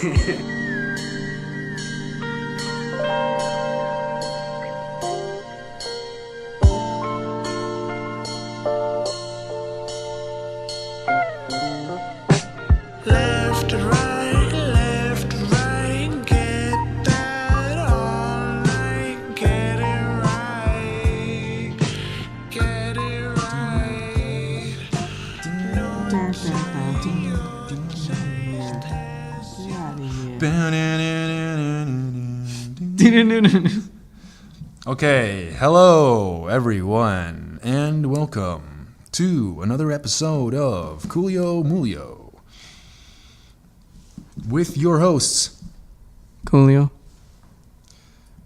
Left, right, get that all night, get it right, get it right. Okay, hello everyone, and welcome to another episode of Coolio Moolio with your hosts. Coolio.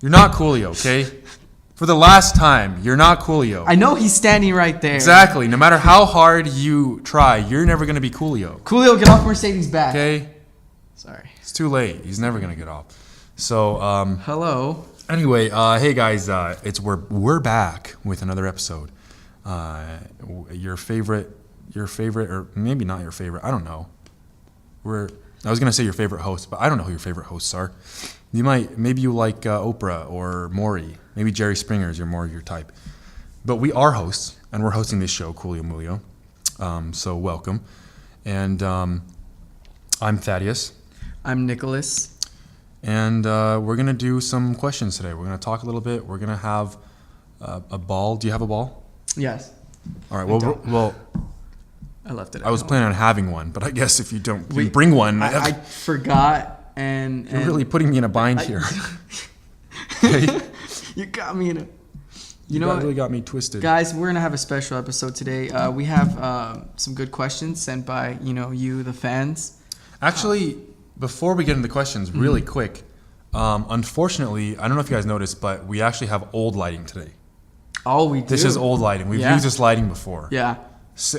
You're not Coolio, okay? For the last time, you're not Coolio. I know he's standing right there. Exactly. No matter how hard you try, you're never going to be Coolio. Coolio, get off Mercedes' back. Okay? Sorry. It's too late. He's never going to get off. So, Hello. anyway, hey guys, we're back with another episode. Your favorite, or maybe not your favorite. I don't know. I was gonna say your favorite host, but I don't know who your favorite hosts are. Maybe you like Oprah or Maury. Maybe Jerry Springer is more your type. But we are hosts, and we're hosting this show, Coolio Moolio. So welcome. And I'm Thaddeus. I'm Nicholas. And we're going to do some questions today. We're going to talk a little bit. We're going to have a ball. Do you have a ball? Yes. All right. Well, I left it at I was home. planning on having one, but I guess if you don't bring one. I forgot, and You're really putting me in a bind here. You got me in a... You know what? really got me twisted. Guys, we're going to have a special episode today. We have some good questions sent by, you, the fans. Actually, before we get into the questions, really quick, unfortunately, I don't know if you guys noticed, but we actually have old lighting today. Oh, we do? This is old lighting. We've used this lighting before. Yeah.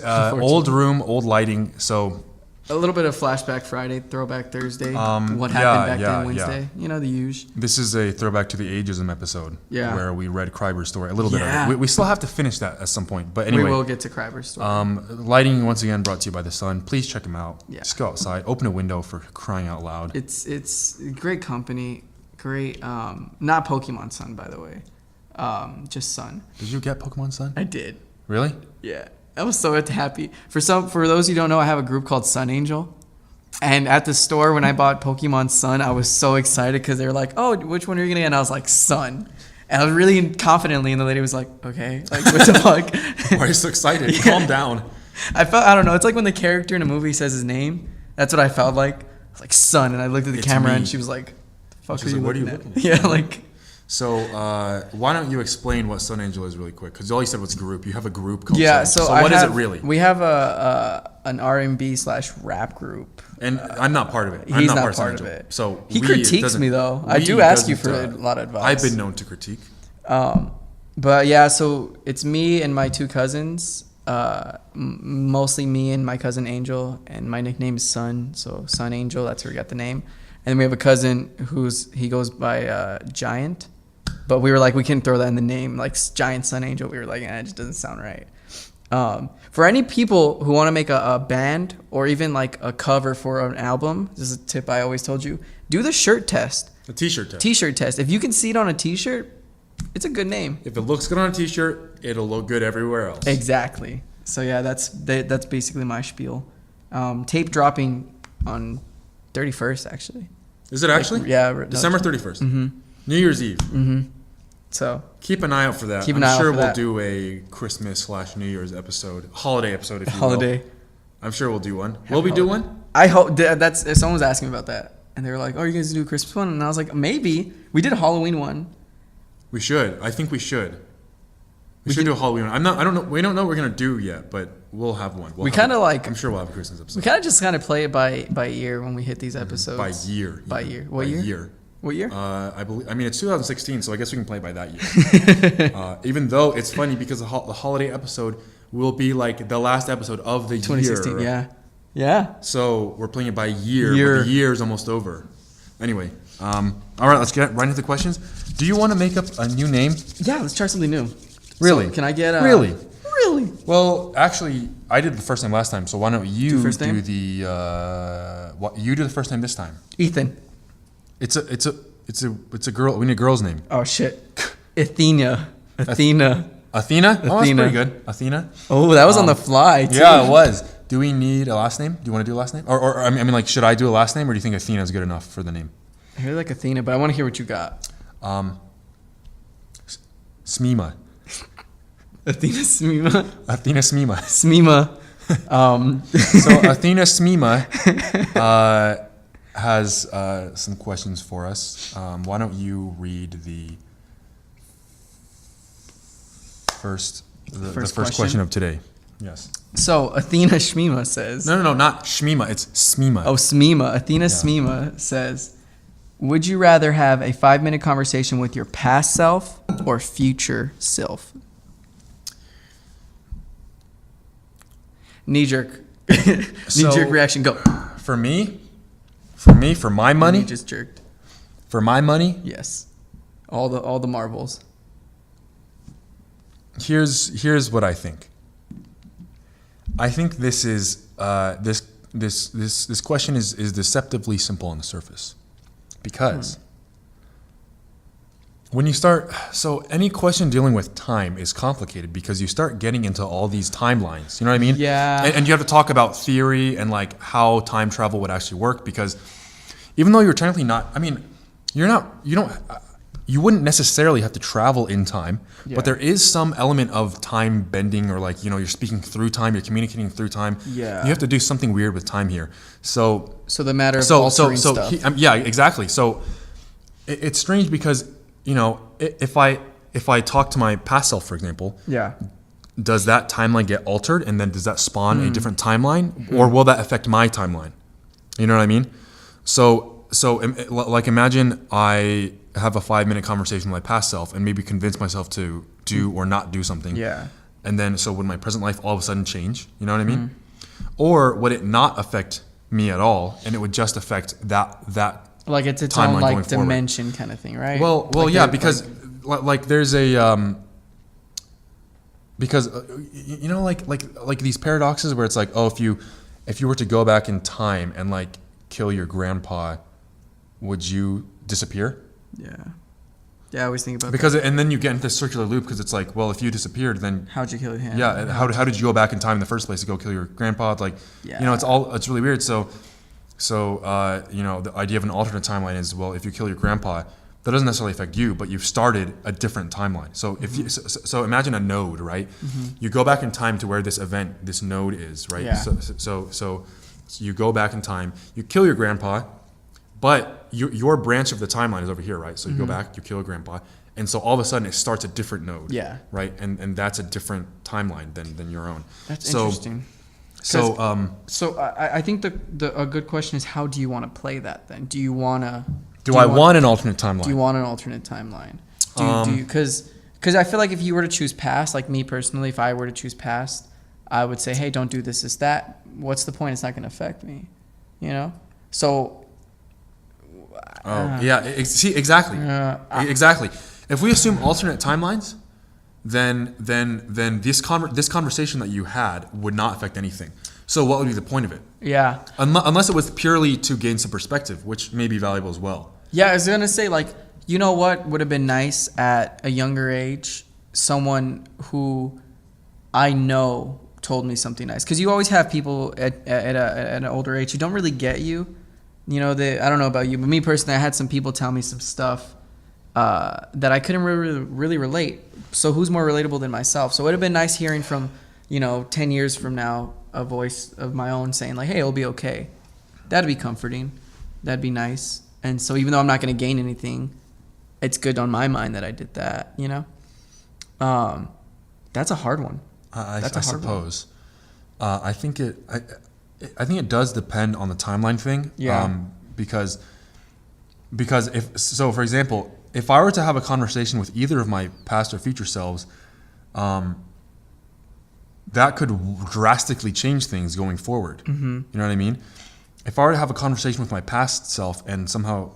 Old room, old lighting. So a little bit of Flashback Friday, Throwback Thursday. What happened back then Wednesday. Yeah. The usual. This is a throwback to the ageism episode. Yeah. Where we read Kreiber's story. A little bit of it. We still have to finish that at some point. But anyway. We will get to Kreiber's story. Lighting, once again, brought to you by the sun. Please check them out. Yeah. Just go outside. Open a window for crying out loud. It's great company. Great. Not Pokemon Sun, by the way. Just Sun. Did you get Pokemon Sun? I did. Really? Yeah. I was so happy. For those who don't know, I have a group called Sun Angel. And at the store, when I bought Pokemon Sun, I was so excited because they were like, "Oh, which one are you gonna get?" And I was like, "Sun." And I was really confidently, and the lady was like, "Okay, like what the fuck?" Why are you so excited? Yeah. Calm down. I don't know. It's like when the character in a movie says his name. That's what I felt like. I was like, "Sun," and I looked at the camera, and she was like, "The fuck are you looking at?" Yeah, like. So why don't you explain what Sun Angel is really quick? Because all you said was group. You have a group called So what is it really? We have an R&B/rap group. And I'm not part of it. He's I'm not part of it. So he critiques me though. I do ask you for a lot of advice. I've been known to critique. But yeah, so it's me and my two cousins. Mostly me and my cousin Angel, and my nickname is Sun. So Sun Angel, that's where we got the name. And then we have a cousin he goes by Giant. But we were like, we couldn't throw that in the name, like Giant Sun Angel. We were like, it just doesn't sound right. For any people who want to make a band or even like a cover for an album, this is a tip I always told you, do the shirt test. The t-shirt test. T-shirt test. If you can see it on a t-shirt, it's a good name. If it looks good on a t-shirt, it'll look good everywhere else. Exactly. So yeah, that's basically my spiel. Tape dropping on 31st, actually. Is it actually? Like, yeah. December 31st. Mm-hmm. New Year's Eve. Mm-hmm. So keep an eye out for that. I'm sure we'll do a Christmas/New Year's episode, holiday episode, if you will. I'm sure we'll do one. Will we do one? I hope. Someone was asking about that, and they were like, "Oh, are you guys do a Christmas one?" And I was like, "Maybe." We did a Halloween one. We should. I think we should. We should do a Halloween one. I don't know. We don't know what we're gonna do yet, but we'll have one. We kind of like. I'm sure we'll have a Christmas episode. We kind of just play it by ear when we hit these episodes. By year. By year. What year? What year? I believe. I mean, it's 2016, so I guess we can play by that year. Even though it's funny because the holiday episode will be like the last episode of the 2016, year. Yeah. So we're playing it by year. But the year is almost over. Anyway, all right, let's get right into the questions. Do you want to make up a new name? Yeah, let's try something new. Really? So can I get Really? Really? Well, actually, I did the first name last time, so why don't you first name? do the you do the first name this time? Ethan. It's a girl. We need a girl's name. Oh shit. Athena. Athena. Athena? Oh, that's Athena. pretty good. Athena. Oh, that was on the fly too. Yeah, it was. Do we need a last name? Do you want to do a last name? Or I mean, like, should I do a last name, or do you think Athena is good enough for the name? I hear like Athena, but I want to hear what you got. Smima. Athena Smima. Athena Smima. Smima. So Athena Smima has some questions for us. Why don't you read the first question of today? Yes. So Athena Shmima says. No, not Shmima. It's Smima. Oh, Smima. Athena Smima says, would you rather have a 5-minute conversation with your past self or future self? Knee jerk. Knee jerk reaction. Go. For my money. You just jerked. For my money. Yes. All the marbles. Here's what I think. I think this is this question is deceptively simple on the surface, because when you start, so any question dealing with time is complicated because you start getting into all these timelines. You know what I mean? Yeah. And you have to talk about theory and like how time travel would actually work, because even though you're technically not, I mean, you wouldn't necessarily have to travel in time, but there is some element of time bending, or like, you're speaking through time, you're communicating through time. Yeah. You have to do something weird with time here. So the matter of altering stuff. Yeah, exactly. So it's strange because, if I talk to my past self, for example, Yeah. does that timeline get altered, and then does that spawn a different timeline, or will that affect my timeline? You know what I mean? So like, imagine I have a 5-minute conversation with my past self and maybe convince myself to do or not do something. Yeah. And then, so would my present life all of a sudden change? You know what I mean? Or would it not affect me at all, and it would just affect that Like it's its timeline own going like forward? dimension kind of thing, right? Well, Like yeah, the- because like there's a because like these paradoxes where it's like, oh, if you were to go back in time and like kill your grandpa, would you disappear? Yeah, I always think about Because and then you get into this circular loop, because it's like, well, if you disappeared, then that. How'd you kill him? yeah, and how did you go back in time in the first place to go kill your grandpa? Like, Yeah. it's really weird. So the idea of an alternate timeline is, well, if you kill your grandpa, that doesn't necessarily affect you, but you've started a different timeline. So if you so imagine a node, right? You go back in time to where this node is, right? Yeah. So you go back in time, you kill your grandpa, but your branch of the timeline is over here, right? So you go back, you kill your grandpa, and so all of a sudden it starts a different node. Yeah. Right? And that's a different timeline than your own. That's So- interesting. So So I think a good question is, how do you want to play that then? Do you want to? do I want an alternate timeline? Do you want an alternate timeline? Because I feel like if you were to choose past, like me personally, if I were to choose past, I would say, hey, don't do this, that. What's the point? It's not going to affect me, So. See, exactly. Uh, Exactly. If we assume alternate timelines, then this conversation that you had would not affect anything. So what would be the point of it? Yeah. Unless it was purely to gain some perspective, which may be valuable as well. Yeah, I was gonna say, like, you know what would have been nice at a younger age? Someone who I know told me something nice. Because you always have people at an older age who don't really get you. I don't know about you, but me personally, I had some people tell me some stuff that I couldn't really relate. So who's more relatable than myself? So it would have been nice hearing from, 10 years from now, a voice of my own saying like, hey, it'll be okay. That'd be comforting. That'd be nice. And so even though I'm not going to gain anything, it's good on my mind that I did that, That's a hard one. I suppose. I think it does depend on the timeline thing. Yeah. Because for example, if I were to have a conversation with either of my past or future selves, that could drastically change things going forward. Mm-hmm. You know what I mean? If I were to have a conversation with my past self and somehow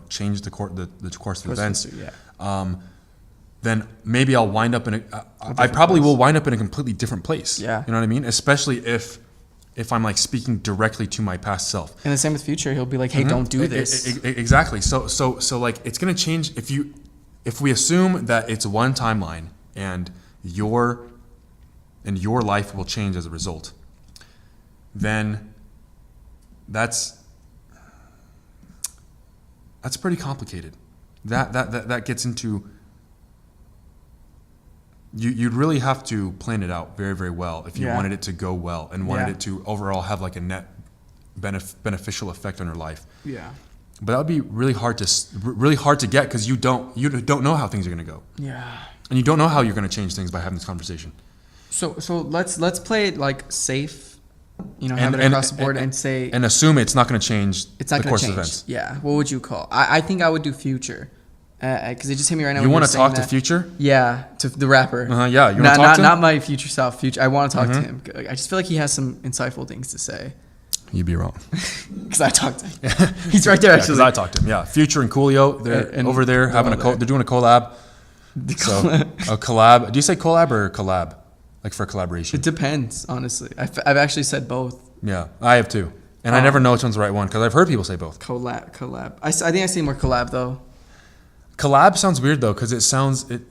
change the course of events, then maybe I'll wind up in I probably will wind up in a completely different place. Yeah. You know what I mean? Especially if I'm like speaking directly to my past self. And the same with future. He'll be like, hey, don't do this. Exactly. So like it's gonna change if we assume that it's one timeline and your life will change as a result, then that's pretty complicated. That gets into you'd really have to plan it out very, very well if you wanted it to go well and wanted it to overall have like a net beneficial effect on your life. Yeah. But that would be really hard to get because you don't know how things are going to go. Yeah. And you don't know how you're going to change things by having this conversation. So let's play it like safe, have it across the board and say and assume it's not going to change it's not the going course to of change. events. Yeah. What would you call? I think I would do future. Because it just hit me right now. You want to talk to Future? Yeah, to the rapper. Yeah, you want to talk to him? Not my future self. Future. I want to talk to him. I just feel like he has some insightful things to say. You'd be wrong. Because I talked to him. He's right there, actually. Because I talked to him. Yeah, Future and Coolio, they're over there having they're doing a collab. A collab. Do you say collab or collab? Like for collaboration? It depends, honestly. I've actually said both. Yeah, I have too. And I never know which one's the right one because I've heard people say both. Collab. I think I say more collab though. Collab sounds weird though because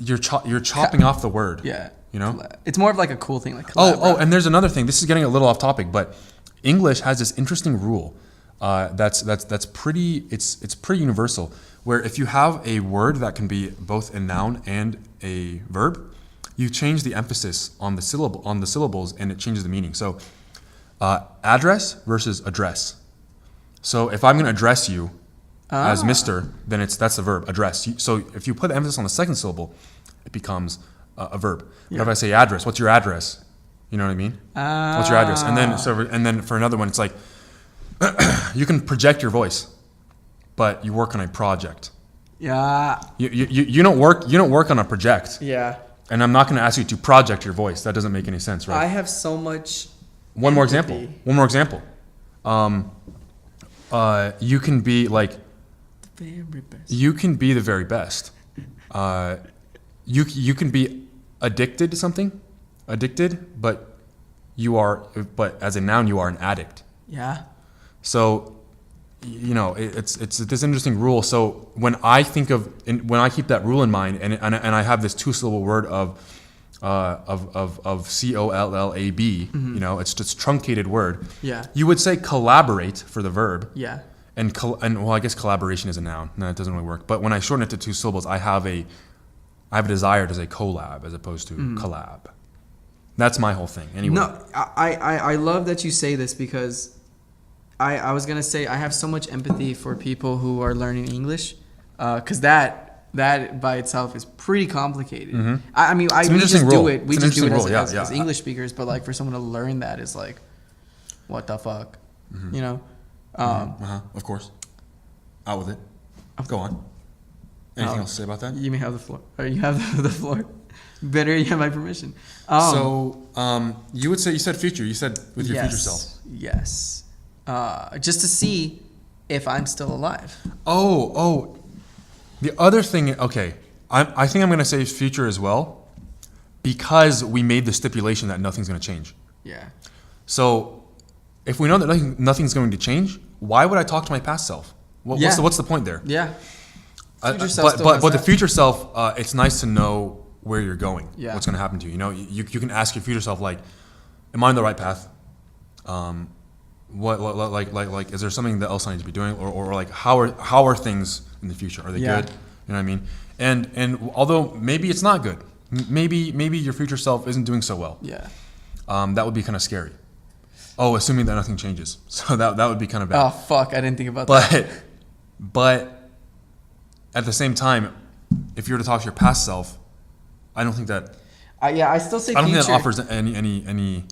you're chopping off the word. Yeah. Collab. It's more of like a cool thing, like collab. And there's another thing. This is getting a little off topic, but English has this interesting rule that's pretty. It's pretty universal. Where if you have a word that can be both a noun and a verb, you change the emphasis on the syllables, and it changes the meaning. So, address versus address. So if I'm going to address you as Mr., then that's the verb, address. So if you put emphasis on the second syllable, it becomes a verb. Yeah. But if I say address, what's your address? You know what I mean? What's your address? And then for another one, it's like you can project your voice, but you work on a project. Yeah. You don't work on a project. Yeah. And I'm not going to ask you to project your voice. That doesn't make any sense, right? I have so much. One more example. You can be like. The very best. You can be the very best. You can be addicted to something, but as a noun you are an addict. Yeah. So, it's this interesting rule. So when I keep that rule in mind, and I have this 2-syllable word of COLLAB, it's just truncated word. Yeah. You would say collaborate for the verb. Yeah. And I guess collaboration is a noun. No, it doesn't really work. But when I shorten it to 2 syllables, I have a desire to say collab as opposed to collab. That's my whole thing. Anyway. No, I love that you say this because I was gonna say I have so much empathy for people who are learning English, because that by itself is pretty complicated. Mm-hmm. We just do it. We just do it as English speakers, but like for someone to learn that is like, what the fuck, Of course. Out with it. Go on. Anything else to say about that? You may have the floor. Or you have the floor. Better, you have my permission. You said future. You said with your future self. Yes. Just to see if I'm still alive. Oh. The other thing, okay. I think I'm going to say future as well because we made the stipulation that nothing's going to change. Yeah. So if we know that nothing's going to change, why would I talk to my past self? What's the point there? Yeah. But the future self, it's nice to know where you're going. Yeah. What's going to happen to you? You can ask your future self, like, am I on the right path? What is there something else I need to be doing, or like how are things in the future? Are they good? You know what I mean? And although maybe it's not good, maybe your future self isn't doing so well. Yeah. That would be kind of scary. Oh, assuming that nothing changes, so that would be kind of bad. Oh fuck! I didn't think about that. But at the same time, if you were to talk to your past self, I don't think that. I still say. I don't future. think that offers any.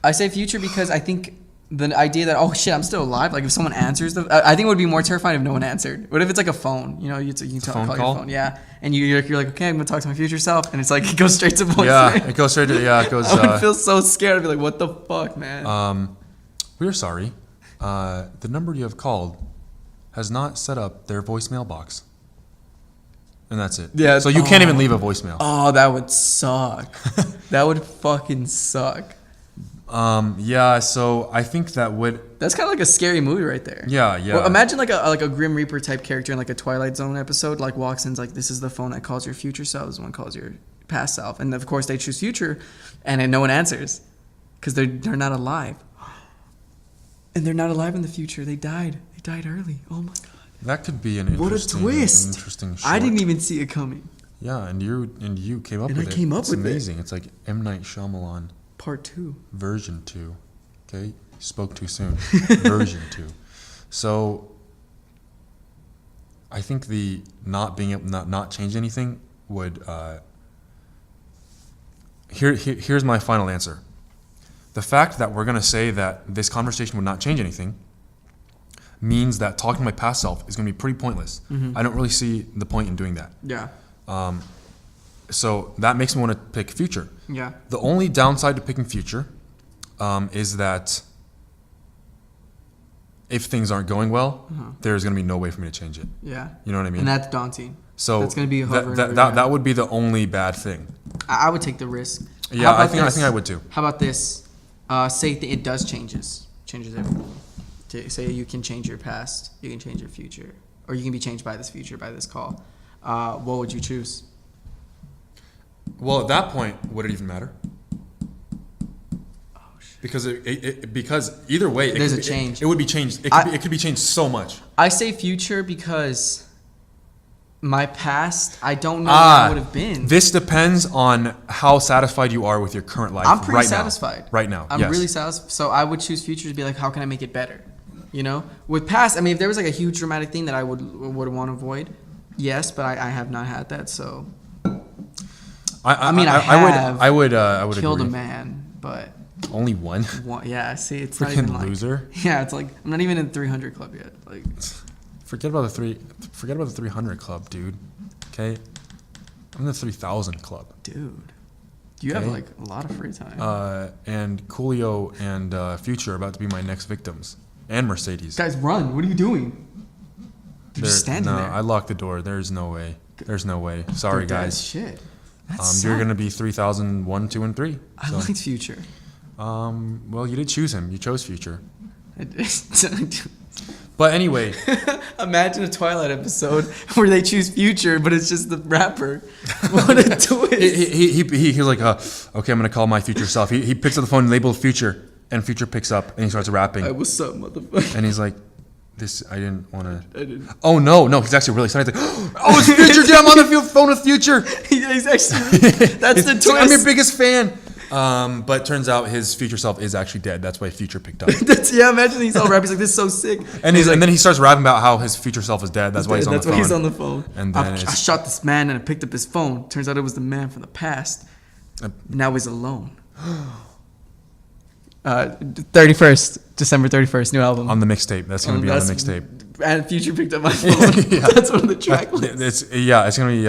I say future because I think the idea that I'm still alive. Like if someone answers I think it would be more terrifying if no one answered. What if it's like a phone? You can call your phone. Yeah, and you're like, okay, I'm gonna talk to my future self, and it's like it goes straight to voicemail. Yeah, it goes straight to it goes. I would feel so scared. I'd be like, what the fuck, man. We're sorry. The number you have called has not set up their voicemail box. and that's it. Yeah. So you can't even leave a voicemail. Oh, that would suck. That would fucking suck. Yeah. So I think that would. That's kind of like a scary movie right there. Yeah. Yeah. Well, imagine like a Grim Reaper type character in like a Twilight Zone episode, like walks in's like, this is the phone that calls your future self, this one calls your past self, and of course they choose future, and then no one answers because they're not alive, and they're not alive in the future. They died. They died early. Oh my god. That could be an What a interesting, twist! An interesting short. I didn't even see it coming. Yeah, and you came up And with I it. came up it's with it. amazing. It's like M. Night Shyamalan Part 2. version 2. Okay, you spoke too soon. Version 2. So I think the not being able not change anything would. Here's my final answer. The fact that we're gonna say that this conversation would not change anything means that talking to my past self is going to be pretty pointless. I don't really see the point in doing that. Yeah. So that makes me want to pick future. Yeah. The only downside to picking future is that if things aren't going well, there's going to be no way for me to change it. Yeah. You know what I mean? And that's daunting. So that's going to be hovering over your that head. would be the only bad thing. I would take the risk. Yeah, How I about think this? I would too. How about this? Say it does changes everything. Say you can change your past, you can change your future, or you can be changed by this future, by this call. What would you choose? Well, at that point, would it even matter? Oh shit! Because either way, There's a change. It would be changed. It could be changed so much. I say future because my past, I don't know what I would have been. This depends on how satisfied you are with your current life. I'm pretty right satisfied. Now. Right now, I'm yes. really satisfied. So I would choose future to be like, how can I make it better? You know, with past, I mean, if there was like a huge dramatic thing that I would want to avoid, yes, but I have not had that. So I would killed agree. a man, but Only one. yeah. See, it's Freaking not even like, loser. Yeah, it's like I'm not even in the 300 club yet. Like, Forget about the 300 club, dude. Okay, I'm in the 3,000 club. dude, you have Okay. like a lot of free time. And Coolio and Future are about to be my next victims, and Mercedes. Guys, run! What are you doing? You're just There- standing no, there. I locked the door. There's no way. There's no way. Sorry, Dude, that is guys. Shit. That You're gonna be 3,001, 2, and 3. I So, liked future. well, you did choose him. You chose Future. I did. But anyway, Imagine a Twilight episode where they choose Future, but it's just the rapper. What a twist! he's like, okay, I'm gonna call my future self. He picks up the phone, labeled Future, and Future picks up and he starts rapping. Hey, what's up, motherfucker? And he's like, this, I didn't want to. I didn't. Oh no, he's actually really excited. He's like, oh, it's Future, dude, I'm on the phone with Future. He's actually. That's the He's like, I'm your twist. biggest fan. But turns out his future self is actually dead. That's why Future picked up. Yeah, imagine he's all rap. He's like, this is so sick. And then he starts rapping about how his future self is dead. That's why he's on the phone. That's why he's on the phone. And then I it's- shot this man and I picked up his phone. Turns out it was the man from the past. Now he's alone. 31st, December 31st, new album. On the mixtape. That's gonna be on the mixtape. And Future picked up my phone. Yeah. That's one of the track lists. It's gonna be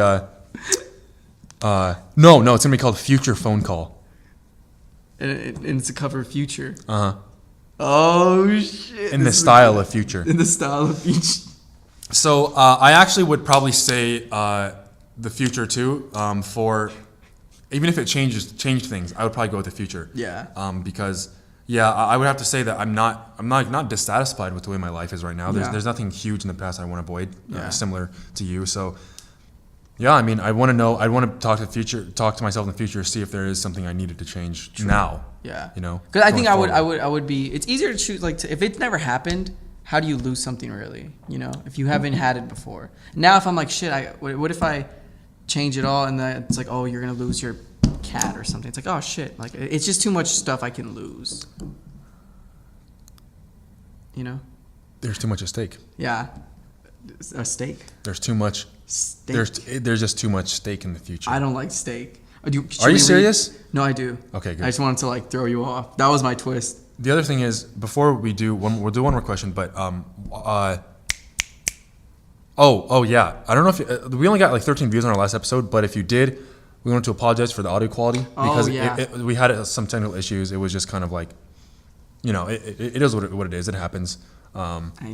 no, it's gonna be called Future Phone Call. And it's a cover of Future. Uh huh. Oh shit! In the This is style ridiculous. of Future. In the style of Future. So I actually would probably say the Future too. For even if it changed things, I would probably go with the Future. Yeah. Because I would have to say that I'm not dissatisfied with the way my life is right now. There's nothing huge in the past I want to avoid. Yeah. Similar to you. So yeah, I mean, I want to know. I want to talk to myself in the future, see if there is something I needed to change now. Yeah. You know. Because I think going I forward. would be. It's easier to choose if it's never happened. How do you lose something really? You know, if you haven't had it before. Now, if I'm like shit, what if I change it all and then it's like, oh, you're gonna lose your cat or something. It's like, oh shit, like it's just too much stuff I can lose. You know? There's too much at stake. Yeah. A steak. There's too much. Steak. There's just too much stake in the future. I don't like steak. Should Are you we serious? No, I do. Okay, good. I just wanted to like throw you off. That was my twist. The other thing is, before we do we'll do one more question, but oh yeah, I don't know if we only got like 13 views on our last episode, but if you did, we wanted to apologize for the audio quality because we had some technical issues. It was just kind of like, you know, it is what it is. It happens. Hey, you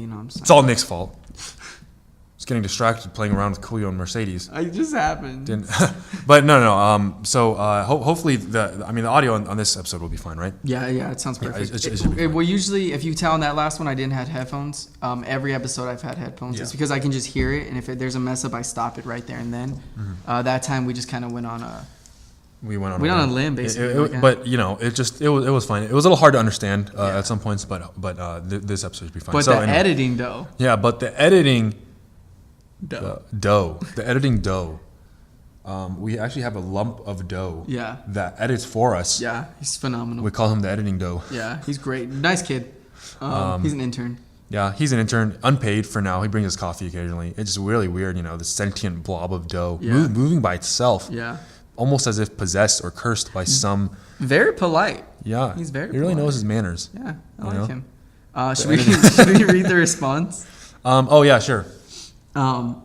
know what I'm saying. It's all Nick's fault. was getting distracted playing around with Coolio and Mercedes. It just happened. Didn't, but no. So hopefully the audio on this episode will be fine, right? Yeah, it sounds perfect. it should be fine. Well, usually, if you tell in that last one I didn't have headphones, every episode I've had headphones. Yeah. It's because I can just hear it, and if there's a mess up, I stop it right there and then. Mm-hmm. That time we just kind of went on a on a limb, basically. But it was fine. It was a little hard to understand at some points, but this episode should be fine. But so, the anyway. editing, though. Yeah, but the editing Dough. the editing dough. We actually have a lump of dough. Yeah. That edits for us. Yeah, he's phenomenal. We call him the editing dough. Yeah, he's great. Nice kid. He's an intern. Yeah, he's an intern, unpaid for now. He brings us coffee occasionally. It's just really weird, the sentient blob of dough moving by itself. Yeah. Almost as if possessed or cursed by some. Very polite. Yeah. He's very He really polite. knows his manners. Yeah, I You like know? him. Should we read the response? Oh, yeah, sure. I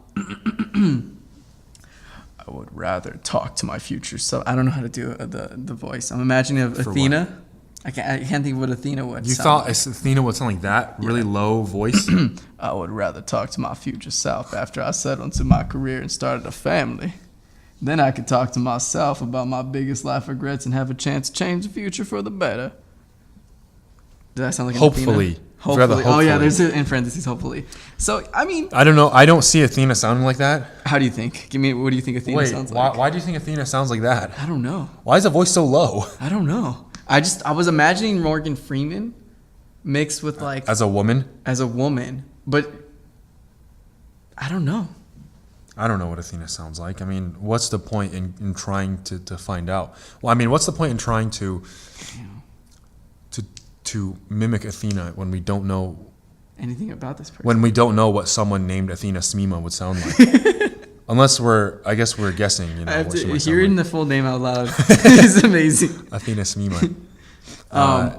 would rather talk to my future self. I don't know how to do the voice. I'm imagining of For Athena. I can't think of what Athena would You sound thought like. Athena would sound like that? Really low voice? I would rather talk to my future self after I settled into my career and started a family. Then I could talk to myself about my biggest life regrets and have a chance to change the future for the better. Does that sound like an Hopefully. Athena? Hopefully. Oh, yeah, hopefully. there's in parentheses, hopefully. So, I mean, I don't know. I don't see Athena sounding like that. how do you think? What do you think Athena Wait, sounds like? why do you think Athena sounds like that? I don't know. Why is the voice so low? I don't know. I was imagining Morgan Freeman mixed with like As a woman? as a woman, but I don't know. I don't know what Athena sounds like. I mean, what's the point in trying to find out? Well, I mean, what's the point in trying to mimic Athena when we don't know Anything about this person? what someone named Athena Smima would sound like? Unless I guess we're guessing, I have what she to might sound hearing like. the full name out loud. It's amazing. Athena Smima.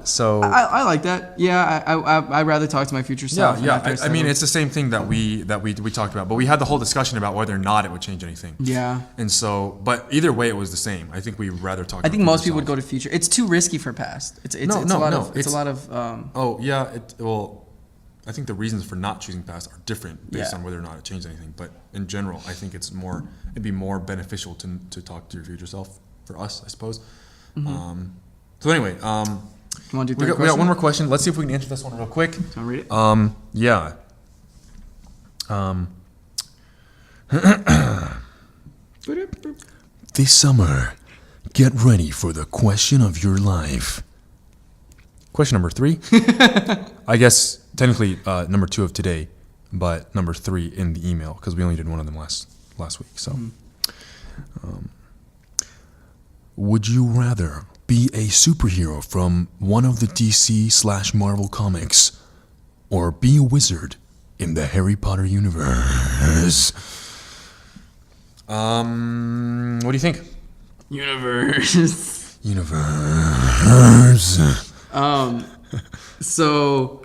So I like that. Yeah, I'd rather talk to my future self. yeah. after I mean, settle. it's the same thing that we talked about, but we had the whole discussion about whether or not it would change anything. Yeah. And so, but either way, it was the same. I think we'd rather talk. I think most people would go to future. It's too risky for past. It's a lot of. Oh yeah. I think the reasons for not choosing past are different based Yeah. on whether or not it changed anything. But in general, I think it'd be more beneficial to talk to your future self for us, I suppose. Mm-hmm. So anyway, You want to do we third got question? one more question. Let's see if we can answer this one real quick. Do you want to read it? Yeah. This summer, get ready for the question of your life. Question number 3. I guess technically number 2 of today, but number 3 in the email because we only did one of them last week. So, would you rather be a superhero from one of the DC/Marvel comics, or be a wizard in the Harry Potter universe? What do you think? Universe. Universe. So.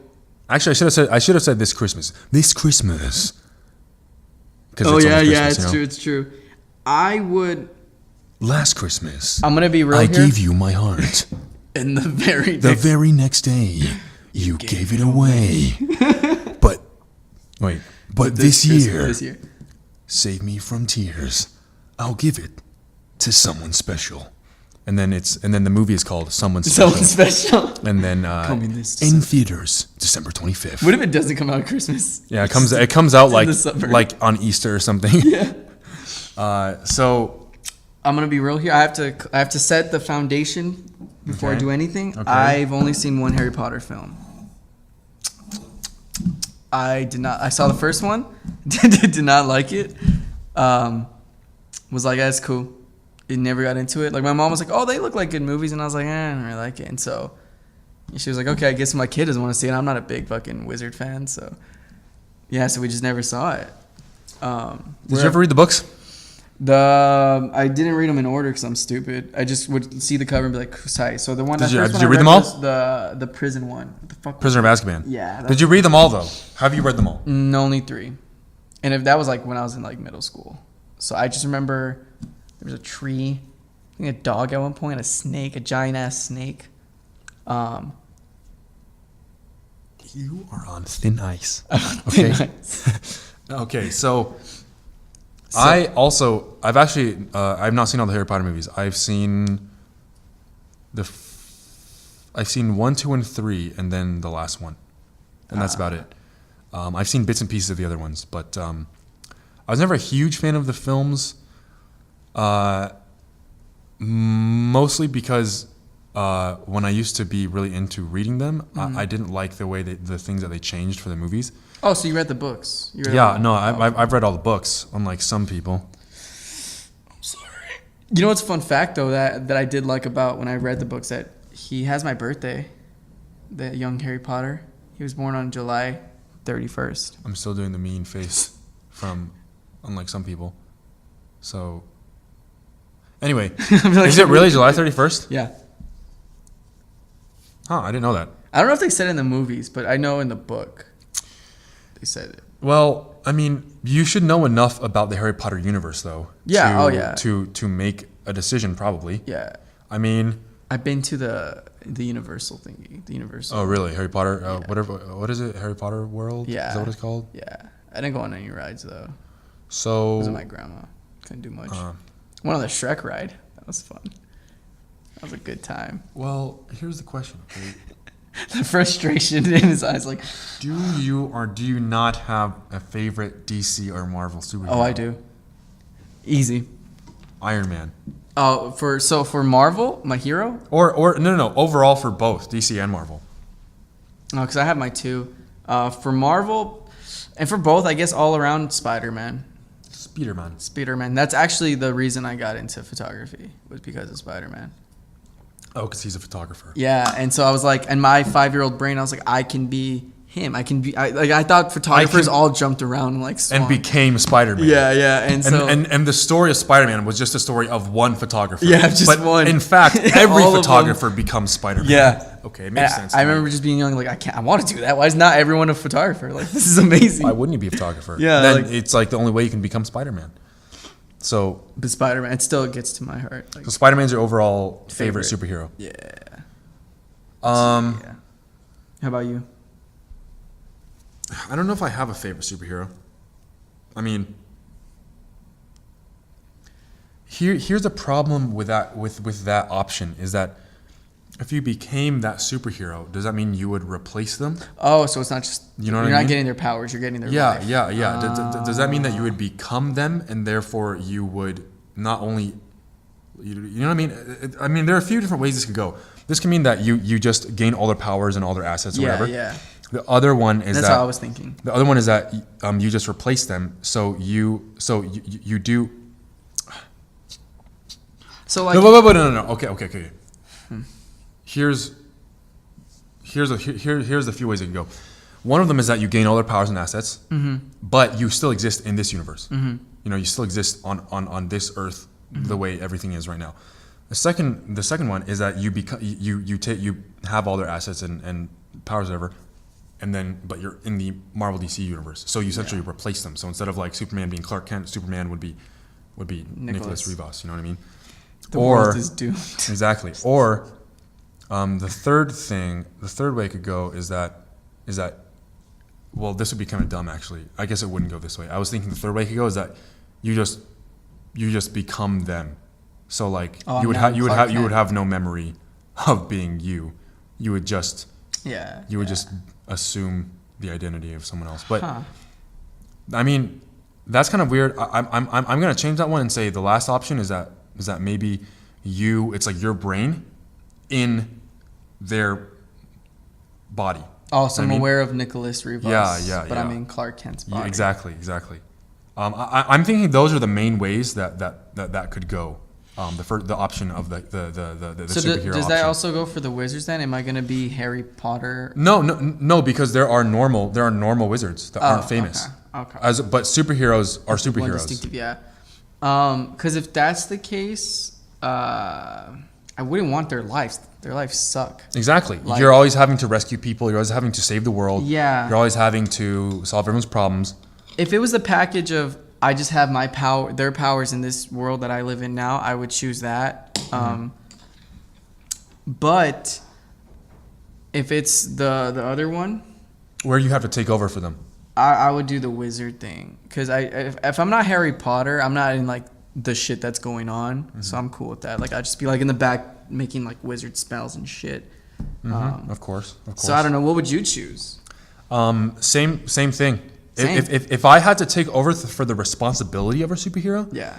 Actually, I should have said this Christmas. This Christmas. Oh it's yeah, almost yeah. Christmas, It's true. It's true. I would. Last Christmas, I'm gonna be real I here. gave you my heart. In the very The next. very next day, you gave it away. But wait. But this year, This year. save me from tears. I'll give it to someone special. And then the movie is called Someone Special. Someone special. And then Coming this in December. theaters, December 25th. What if it doesn't come out at Christmas? Yeah, it comes out in the summer. like on Easter or something. Yeah. So I'm gonna be real here. I have to set the foundation before I Okay. do anything. Okay. I've only seen one Harry Potter film. I did not. I saw the first one. Did not like it. Was like, that's cool. It never got into it. Like my mom was like, "Oh, they look like good movies," and I was like, "I don't really like it." And so she was like, "Okay, I guess my kid doesn't want to see it." I'm not a big fucking wizard fan, so yeah. So we just never saw it. did you ever read the books? I didn't read them in order because I'm stupid. I just would see the cover and be like, "Kusai." So the one. Did the you- first did one you I read them was all? The prison one. What the fuck? Prisoner of Azkaban. Yeah. Did you read them all though? Have you read them all? Only 3, and if that was like when I was in like middle school. So I just remember there was a tree, I think a dog at one point, a snake, a giant ass snake. You are on thin ice. Okay. Okay, so I've not seen all the Harry Potter movies. I've seen I've seen 1, 2, and 3, and then the last one, and that's about it. I've seen bits and pieces of the other ones, but I was never a huge fan of the films, mostly because when I used to be really into reading them, I didn't like the way the things that they changed for the movies. Oh, so you read the books? I've read all the books, unlike some people. I'm sorry. You know what's a fun fact though that I did like about when I read the books, that he has my birthday, the young Harry Potter. He was born on July 31st. I'm still doing the mean face from unlike some people. So anyway, is it really July 31st? Yeah. Huh, I didn't know that. I don't know if they said it in the movies, but I know in the book they said it. Well, I mean, you should know enough about the Harry Potter universe, though. Yeah. To make a decision, probably. Yeah. I mean, I've been to the Universal thingy. The Universal. Oh, really? Harry Potter? Yeah. Whatever. What is it? Harry Potter World? Yeah. Is that what it's called? Yeah. I didn't go on any rides though. So. It was with my grandma. Couldn't do much. Went on the Shrek ride. That was fun. That was a good time. Well, here's the question. Okay? The frustration in his eyes, like. Do you or do you not have a favorite DC or Marvel superhero? Oh, I do. Easy. Iron Man. Oh, for Marvel, my hero. Or no. Overall for both DC and Marvel. Oh, because I have my two. For Marvel, and for both, I guess all around Spider-Man. Spider-Man. That's actually the reason I got into photography, was because of Spider-Man. Oh, because he's a photographer. Yeah, and so I was like, and my 5-year-old brain, I was like, I can be him. I thought photographers all jumped around and like swung. And became Spider-Man. Yeah, and so and the story of Spider-Man was just a story of one photographer. Yeah, just one. In fact, every All of photographer becomes Spider-Man. Yeah. Okay, it makes sense. I remember just being young, like I want to do that. Why is not everyone a photographer? Like, this is amazing. Why wouldn't you be a photographer? Yeah, then like- it's like the only way you can become Spider-Man. So, But Spider-Man, it still gets to my heart. Like, so Spider-Man's your overall favorite superhero. yeah. Yeah. How about you? I don't know if I have a favorite superhero. I mean, here's the problem with that option is that if you became that superhero, does that mean you would replace them? Oh, so it's not just You know what I you're mean? not getting their powers, you're getting their Yeah, life. yeah. Does that mean that you would become them and therefore you would not only, you know what I mean? I mean, there are a few different ways this could go. This can mean that you just gain all their powers and all their assets or whatever. Yeah. The other one is That's that how I was thinking. the other one is that you just replace them. So you do. So like No. Okay. Here's a few ways it can go. One of them is that you gain all their powers and assets, but you still exist in this universe. You know, you still exist on this earth the way everything is right now. The second one is that you have all their assets and powers, whatever, and then but you're in the Marvel DC universe, so you essentially replace them. So instead of like Superman being Clark Kent, Superman would be Nicholas Rivas. You know what I mean? the world is doomed. Exactly. Or the third way it could go is that well, this would be kind of dumb actually. I guess it wouldn't go this way. I was thinking the third way it could go is that you just become them. So like you would have no memory of being you. You would just just assume the identity of someone else. But I mean, that's kind of weird. I'm gonna change that one and say the last option is that maybe it's like your brain in their body. Oh, so I'm aware of Nicholas Rivas. Yeah. But I'm in Clark Kent's body. Yeah, exactly. I'm thinking those are the main ways that could go. The option of the So superhero does that option. also go for the wizards then? Am I gonna be Harry Potter? No, because there are normal wizards that aren't famous. Okay. But superheroes are One superheroes. distinctive, yeah. Because if that's the case, I wouldn't want their lives. Their lives suck. Exactly. Like- You're always having to rescue people. You're always having to save the world. Yeah. You're always having to solve everyone's problems. If it was the package of I just have their powers in this world that I live in now, I would choose that. But if it's the other one, Where you have to take over for them. I would do the wizard thing because if I'm not Harry Potter, I'm not in like the shit that's going on, so I'm cool with that. Like I'd just be like in the back making like wizard spells and shit. Of course. So I don't know. What would you choose? Same thing. Same. If I had to take over for the responsibility of a superhero, Yeah.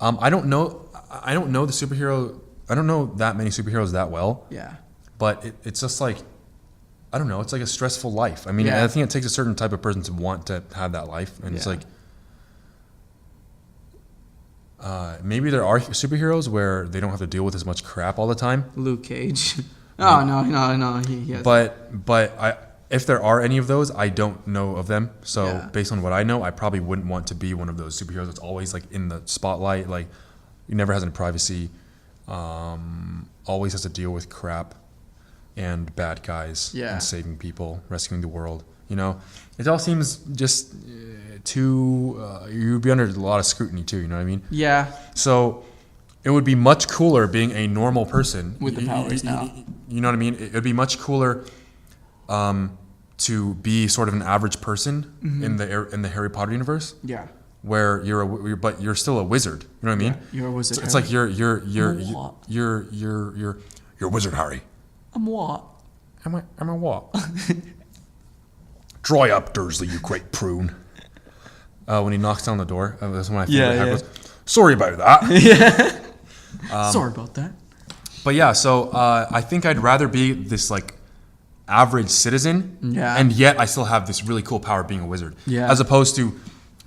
I don't know the superhero. I don't know that many superheroes that well. Yeah. But it's just like, I don't know. It's like a stressful life. I mean, Yeah. I think it takes a certain type of person to want to have that life, and it's Yeah. like. Maybe there are superheroes where they don't have to deal with as much crap all the time. Luke Cage. Oh no. He has If there are any of those, I don't know of them. So Yeah. based on what I know, I probably wouldn't want to be one of those superheroes that's always like in the spotlight. Like, he never has any privacy. Always has to deal with crap and bad guys Yeah. and saving people, rescuing the world. You know, it all seems just too. You'd be under a lot of scrutiny too. You know what I mean? Yeah. So it would be much cooler being a normal person With the powers now. You know what I mean? It would be much cooler to be sort of an average person in the Harry Potter universe, Yeah. where but you're still a wizard. You know what I mean? You're a wizard. So it's like you're what? you're a wizard, Harry. I'm what? I'm a what? Dry up, Dursley, you great prune. When he knocks down the door, that's when I feel Yeah. goes, sorry about that. Sorry about that. But yeah, so I think I'd rather be this like average citizen, Yeah. and yet I still have this really cool power of being a wizard, Yeah. as opposed to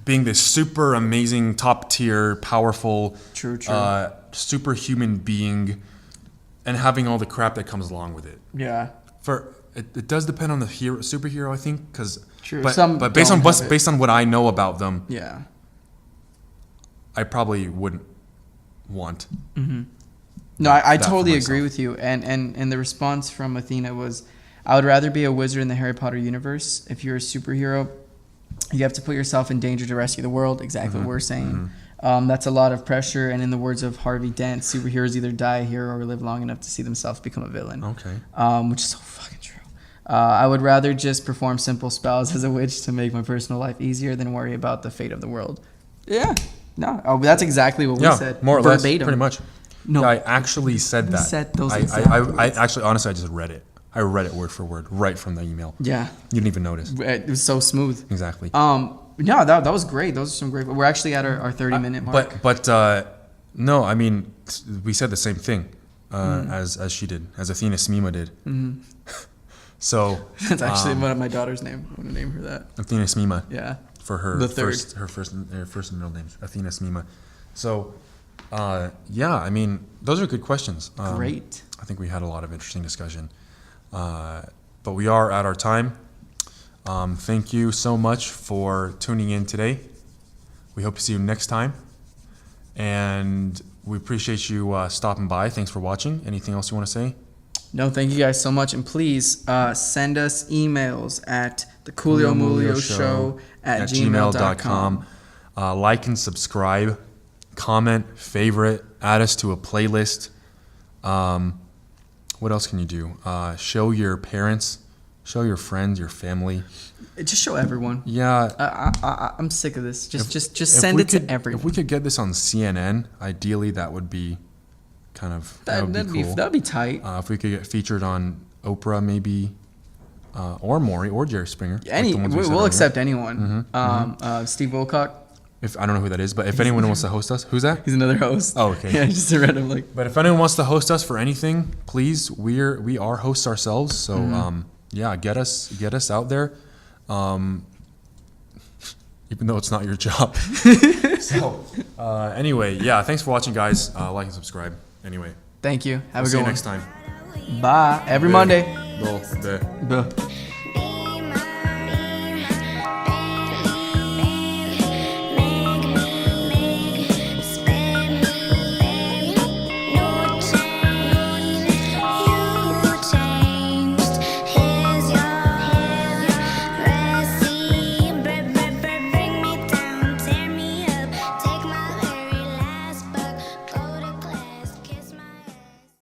being this super amazing, top tier, powerful, True. superhuman being, and having all the crap that comes along with it. Yeah. It does depend on the superhero, I think, because True. But, Some but based don't on have it. based on what I know about them, Yeah. I probably wouldn't want. No, I that for totally myself. agree with you. And the response from Athena was, I would rather be a wizard in the Harry Potter universe. If you're a superhero, you have to put yourself in danger to rescue the world. Exactly what we're saying. That's a lot of pressure. And in the words of Harvey Dent, superheroes either die a hero or live long enough to see themselves become a villain. Okay. Which is so fucking true. I would rather just perform simple spells as a witch to make my personal life easier than worry about the fate of the world. Yeah. No, that's exactly what we said. More or less, Verbatim. pretty much. No. Yeah, I actually said that. said those I exact actually, honestly, I just read it. I read it word for word right from the email. Yeah. You didn't even notice. It was so smooth. Exactly. No, that was great. Those are some great. We're actually at our 30-minute mark. But no, I mean, we said the same thing as she did, as Athena Smima did. So That's actually one of my daughter's name. I'm gonna name her that. Athena Smima. Yeah. For her The third. first and middle names, Athena Smima. So yeah, I mean, those are good questions. Great. I think we had a lot of interesting discussion. But we are at our time. Thank you so much for tuning in today. We hope to see you next time. And we appreciate you stopping by. Thanks for watching. Anything else you want to say? No, thank you guys so much, and please send us emails at the Coolio Moolio Show at gmail.com. Like and subscribe, comment, favorite, add us to a playlist. What else can you do? Show your parents, show your friends, your family. Just show everyone. Yeah. I'm sick of this. Just if send we it could- to everyone. If we could get this on CNN, ideally that would be kind of that would be cool. That'd be tight. If we could get featured on Oprah, maybe, or Maury, or Jerry Springer. like the ones we said We'll earlier. accept anyone. Steve Wilcock, If I don't know who that is, but if anyone wants to host us, who's that? he's another host. Oh, okay. Yeah, just a random like. But if anyone wants to host us for anything, please, we are hosts ourselves. So yeah, get us out there, even though it's not your job. So anyway, yeah, thanks for watching, guys. Like and subscribe. Anyway, Thank you. Have we'll a see good you one. next time. Bye. Every Monday. Well, Buh.